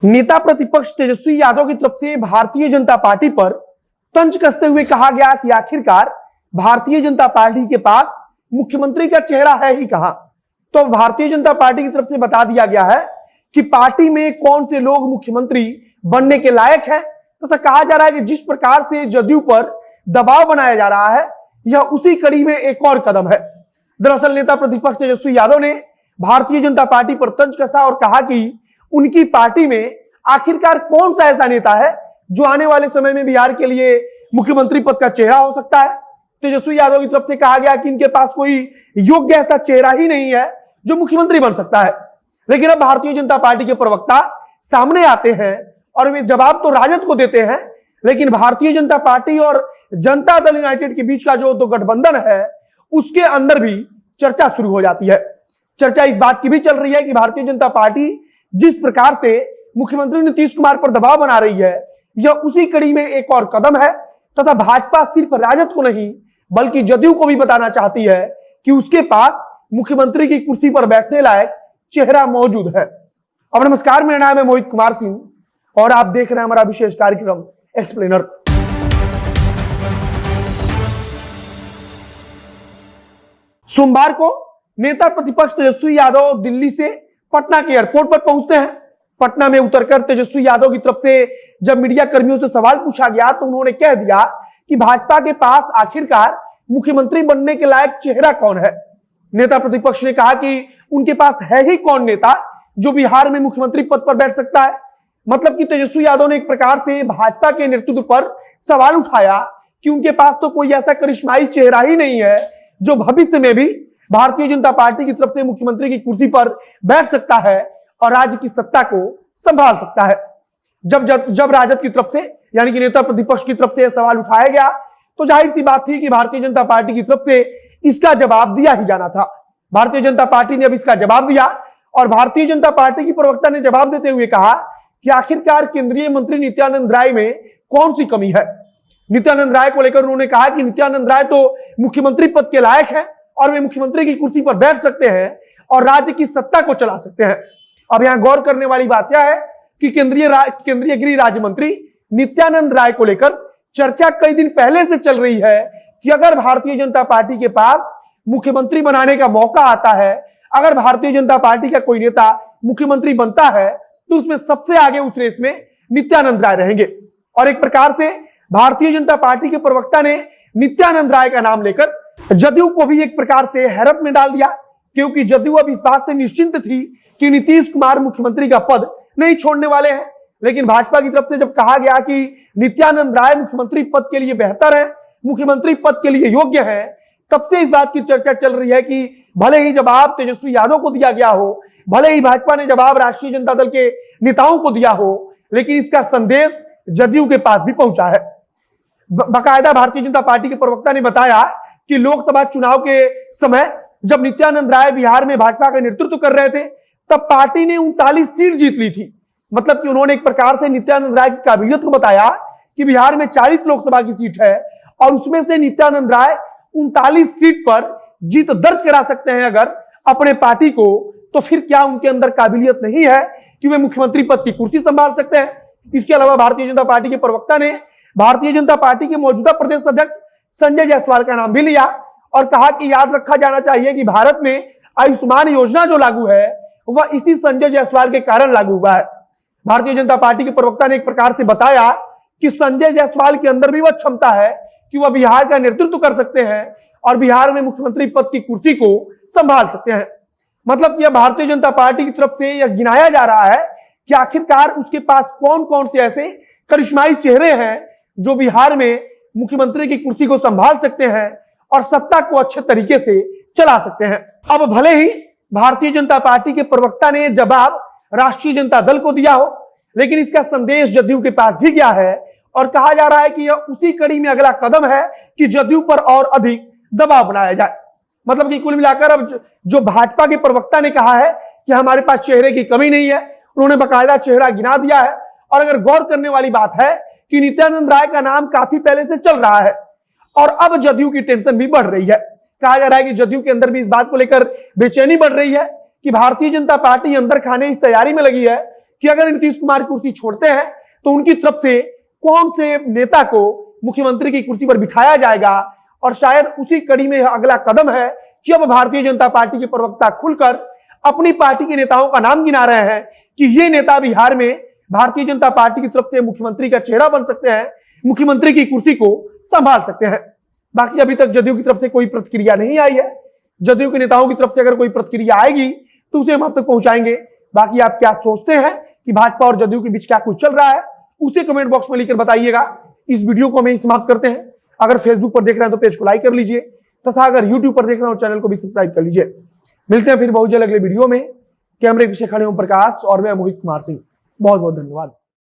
नेता प्रतिपक्ष तेजस्वी यादव की तरफ से भारतीय जनता पार्टी पर तंज कसते हुए कहा गया कि आखिरकार भारतीय जनता पार्टी के पास मुख्यमंत्री का चेहरा है ही कहां। तो भारतीय जनता पार्टी की तरफ से बता दिया गया है कि पार्टी में कौन से लोग मुख्यमंत्री बनने के लायक हैं। तो कहा जा रहा है कि जिस प्रकार से जदयू पर दबाव बनाया जा रहा है, यह उसी कड़ी में एक और कदम है। दरअसल नेता प्रतिपक्ष तेजस्वी यादव ने भारतीय जनता पार्टी पर तंज कसा और कहा कि उनकी पार्टी में आखिरकार कौन सा ऐसा नेता है जो आने वाले समय में बिहार के लिए मुख्यमंत्री पद का चेहरा हो सकता है। तेजस्वी यादव की तरफ से कहा गया कि इनके पास कोई योग्य ऐसा चेहरा ही नहीं है जो मुख्यमंत्री बन सकता है। लेकिन अब भारतीय जनता पार्टी के प्रवक्ता सामने आते हैं और वे जवाब तो राजद को देते हैं, लेकिन भारतीय जनता पार्टी और जनता दल यूनाइटेड के बीच का जो तो गठबंधन है उसके अंदर भी चर्चा शुरू हो जाती है। चर्चा इस बात की भी चल रही है कि भारतीय जनता पार्टी जिस प्रकार से मुख्यमंत्री नीतीश कुमार पर दबाव बना रही है, यह उसी कड़ी में एक और कदम है तथा भाजपा सिर्फ राजद को नहीं बल्कि जदयू को भी बताना चाहती है कि उसके पास मुख्यमंत्री की कुर्सी पर बैठने लायक चेहरा मौजूद है। अब नमस्कार, मेरा नाम है मोहित कुमार सिंह और आप देख रहे हैं हमारा विशेष कार्यक्रम एक्सप्लेनर। सोमवार को नेता प्रतिपक्ष तेजस्वी यादव दिल्ली से पटना के एयरपोर्ट पर पहुंचते हैं। पटना में उतरकर तेजस्वी यादव की तरफ से जब मीडिया कर्मियों से सवाल पूछा गया तो उन्होंने कह दिया कि भाजपा के पास आखिरकार मुख्यमंत्री बनने के लायक चेहरा कौन है। नेता प्रतिपक्ष ने कहा कि उनके पास है ही कौन नेता जो बिहार में मुख्यमंत्री पद पर बैठ सकता है। मतलब कि तेजस्वी यादव ने एक प्रकार से भाजपा के नेतृत्व पर सवाल उठाया कि उनके पास तो कोई ऐसा करिश्माई चेहरा ही नहीं है जो भविष्य में भी भारतीय जनता पार्टी की तरफ से मुख्यमंत्री की कुर्सी पर बैठ सकता है और राज्य की सत्ता को संभाल सकता है। जब राजद की तरफ से यानी कि नेता प्रतिपक्ष की तरफ से यह सवाल उठाया गया तो जाहिर सी बात थी कि भारतीय जनता पार्टी की तरफ से इसका जवाब दिया ही जाना था। भारतीय जनता पार्टी ने अब इसका जवाब दिया और भारतीय जनता पार्टी की प्रवक्ता ने जवाब देते हुए कहा कि आखिरकार केंद्रीय मंत्री नित्यानंद राय में कौन सी कमी है। नित्यानंद राय को लेकर उन्होंने कहा कि नित्यानंद राय तो मुख्यमंत्री पद के लायक है और वे मुख्यमंत्री की कुर्सी पर बैठ सकते हैं और राज्य की सत्ता को चला सकते हैं। अब यहां गौर करने वाली बात यह है कि केंद्रीय गृह राज्य मंत्री नित्यानंद राय को लेकर चर्चा कई दिन पहले से चल रही है कि अगर भारतीय जनता पार्टी के पास मुख्यमंत्री बनाने का मौका आता है, अगर भारतीय जनता पार्टी का कोई नेता मुख्यमंत्री बनता है तो उसमें सबसे आगे उस रेस में नित्यानंद राय रहेंगे। और एक प्रकार से भारतीय जनता पार्टी के प्रवक्ता ने नित्यानंद राय का नाम लेकर जदयू को भी एक प्रकार से हैरत में डाल दिया, क्योंकि जदयू अब इस बात से निश्चिंत थी कि नीतीश कुमार मुख्यमंत्री का पद नहीं छोड़ने वाले हैं। लेकिन भाजपा की तरफ से जब कहा गया कि नित्यानंद राय मुख्यमंत्री पद के लिए बेहतर है, मुख्यमंत्री पद के लिए योग्य है, तब से इस बात की चर्चा चल रही है कि भले ही जवाब तेजस्वी यादव को दिया गया हो, भले ही भाजपा ने जवाब राष्ट्रीय जनता दल के नेताओं को दिया हो, लेकिन इसका संदेश जदयू के पास भी पहुंचा है। बाकायदा भारतीय जनता पार्टी के प्रवक्ता ने बताया कि लोकसभा चुनाव के समय जब नित्यानंद राय बिहार में भाजपा का नेतृत्व कर रहे थे तब पार्टी ने 39 सीट जीत ली थी। मतलब कि उन्होंने एक प्रकार से नित्यानंद राय की काबिलियत को बताया कि बिहार में 40 लोकसभा की सीट है और उसमें से नित्यानंद राय 39 सीट पर जीत दर्ज करा सकते हैं अगर अपने पार्टी को, तो फिर क्या उनके अंदर काबिलियत नहीं है कि वे मुख्यमंत्री पद की कुर्सी संभाल सकते हैं। इसके अलावा भारतीय जनता पार्टी के प्रवक्ता ने भारतीय जनता पार्टी के मौजूदा प्रदेश अध्यक्ष संजय जायसवाल का नाम भी लिया और कहा कि याद रखा जाना चाहिए कि भारत में आयुष्मान योजना जो लागू है वह इसी संजय जायसवाल के कारण लागू हुआ है। भारतीय जनता पार्टी के प्रवक्ता ने एक प्रकार से बताया कि संजय जायसवाल के अंदर भी वह क्षमता है कि वह बिहार का नेतृत्व कर सकते हैं और बिहार में मुख्यमंत्री पद की कुर्सी को संभाल सकते हैं। मतलब कि भारतीय जनता पार्टी की तरफ से यह गिनाया जा रहा है कि आखिरकार उसके पास कौन कौन से ऐसे करिश्माई चेहरे हैं जो बिहार में मुख्यमंत्री की कुर्सी को संभाल सकते हैं और सत्ता को अच्छे तरीके से चला सकते हैं। अब भले ही भारतीय जनता पार्टी के प्रवक्ता ने जवाब राष्ट्रीय जनता दल को दिया हो, लेकिन इसका संदेश जदयू के पास भी गया है और कहा जा रहा है कि यह उसी कड़ी में अगला कदम है कि जदयू पर और अधिक दबाव बनाया जाए। मतलब कि कुल मिलाकर अब जो भाजपा के प्रवक्ता ने कहा है कि हमारे पास चेहरे की कमी नहीं है, उन्होंने बाकायदा चेहरा गिना दिया है। और अगर गौर करने वाली बात है कि नित्यानंद राय का नाम काफी पहले से चल रहा है और अब जदयू की टेंशन भी बढ़ रही है। कहा जा रहा है कि जदयू के अंदर भी इस बात को लेकर बेचैनी बढ़ रही है कि भारतीय जनता पार्टी अंदर खाने इस तैयारी में लगी है कि अगर नीतीश कुमार कुर्सी छोड़ते हैं तो उनकी तरफ से कौन से नेता को मुख्यमंत्री की कुर्सी पर बिठाया जाएगा। और शायद उसी कड़ी में अगला कदम है कि अब भारतीय जनता पार्टी के प्रवक्ता खुलकर अपनी पार्टी के नेताओं का नाम गिना रहे हैं कि ये नेता बिहार में भारतीय जनता पार्टी की तरफ से मुख्यमंत्री का चेहरा बन सकते हैं, मुख्यमंत्री की कुर्सी को संभाल सकते हैं। बाकी अभी तक जदयू की तरफ से कोई प्रतिक्रिया नहीं आई है। जदयू के नेताओं की तरफ से अगर कोई प्रतिक्रिया आएगी तो उसे हम आप तक पहुंचाएंगे। बाकी आप क्या सोचते हैं कि भाजपा और जदयू के बीच क्या कुछ चल रहा है, उसे कमेंट बॉक्स में लिखकर बताइएगा। इस वीडियो को हम यहीं समाप्त करते हैं। अगर फेसबुक पर देख रहे हैं तो पेज को लाइक कर लीजिए तथा अगर यूट्यूब पर देख रहे हैं तो चैनल को भी सब्सक्राइब कर लीजिए। मिलते हैं फिर बहुत जल्द अगले वीडियो में। कैमरे पीछे खड़े ओम प्रकाश और मैं मोहित कुमार सिंह। बहुत बहुत धन्यवाद।